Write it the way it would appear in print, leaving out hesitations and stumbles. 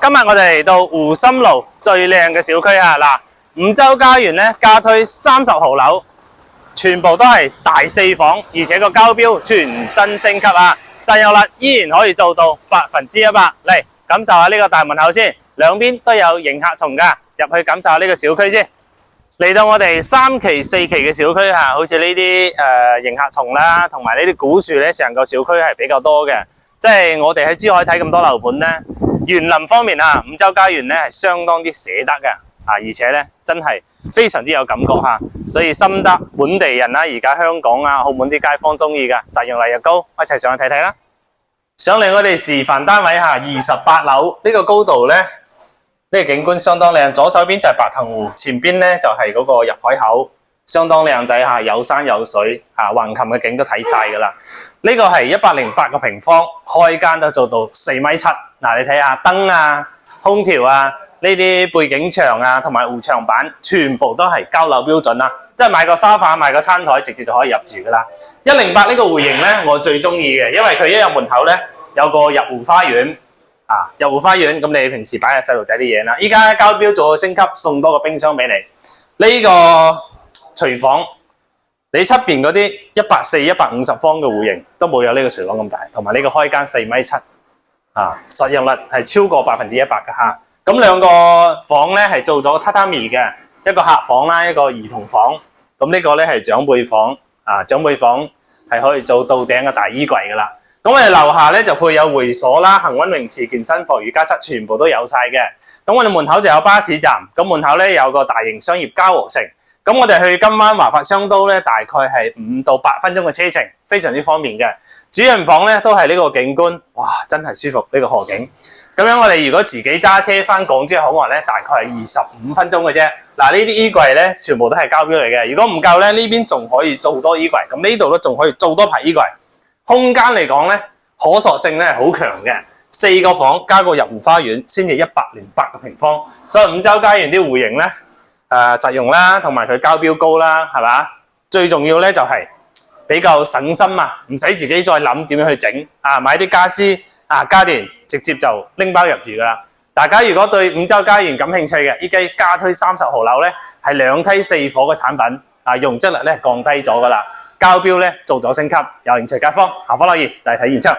今日我哋嚟到湖心路最靚嘅小區啊！嗱，五洲家園咧加推30號樓，全部都係大4房，而且個交標全真升級啊！實用率依然可以做到100%。嚟感受下呢個大門口先，兩邊都有迎客松噶，入去感受下呢個小區先。嚟到我哋3期、4期嘅小區啊，好似呢啲迎客松啦，同埋呢啲古樹咧，成個小區係比較多嘅。即係我哋喺珠海睇咁多樓盤咧，園林方面啊，五洲家園咧係相當之捨得嘅啊，而且咧真係非常之有感覺嚇，所以深得本地人啦，而家香港啊、澳門啲街坊中意嘅，實用率又高，一齊上去睇睇啦。上嚟我哋示範單位嚇，28樓呢個高度咧，呢個景觀相當靚，左手邊就係白藤湖，前邊咧就係嗰個入海口，相當靚仔嚇，有山有水嚇，橫琴嘅景都睇晒㗎啦。呢個係108個平方，開間都做到4.7米。嗱，你睇下燈啊、空調啊、呢啲背景牆啊，同埋護牆板，全部都係交樓標準啦。即係買個沙發、買個餐台，直接就可以入住噶啦。108呢個戶型咧，我最中意嘅，因為佢一入門口咧有個入戶花園啊，入戶花園咁你平時擺下細路仔啲嘢啦。依家交標做升級，送多個冰箱俾你。呢個廚房。你出邊嗰啲140、150方嘅戶型都冇有呢個廚房咁大，同埋呢個開間4.7米啊，實用率係超過100%嘅嚇。咁兩個房咧係做咗榻榻米嘅，一個客房啦，一個兒童房。咁呢個咧係長輩房啊，長輩房係可以做到頂嘅大衣櫃噶啦。咁我哋樓下咧就配有會所啦、恒溫泳池、健身房、瑜伽室，全部都有晒嘅。咁我哋門口就有巴士站，咁門口咧有個大型商業交和城。咁我哋去今晚華發商都咧，大概係5到8分鐘嘅車程，非常之方便嘅。主人房咧都係呢個景觀，哇，真係舒服呢個河景。咁樣我哋如果自己揸車翻港珠口岸咧，大概係25分鐘嘅啫。嗱，呢啲衣櫃咧全部都係交標嚟嘅。如果唔夠咧，呢邊仲可以做多衣櫃，咁呢度都仲可以做多排衣櫃。空間嚟講咧，可塑性咧係好強嘅。4個房加個入戶花園，先至108個平方。所以五洲家園啲戶型咧。實用啦，同埋佢交標高啦，係嘛？最重要咧就係比較省心啊，唔使自己再諗點樣去整啊，買啲家私啊家電直接就拎包入住噶啦。大家如果對五洲家園感興趣嘅，依家加推30號樓咧係2梯4伙嘅產品啊，容積率咧降低咗噶啦，交標咧做咗升級，有興趣街坊下方留言，大家睇現場。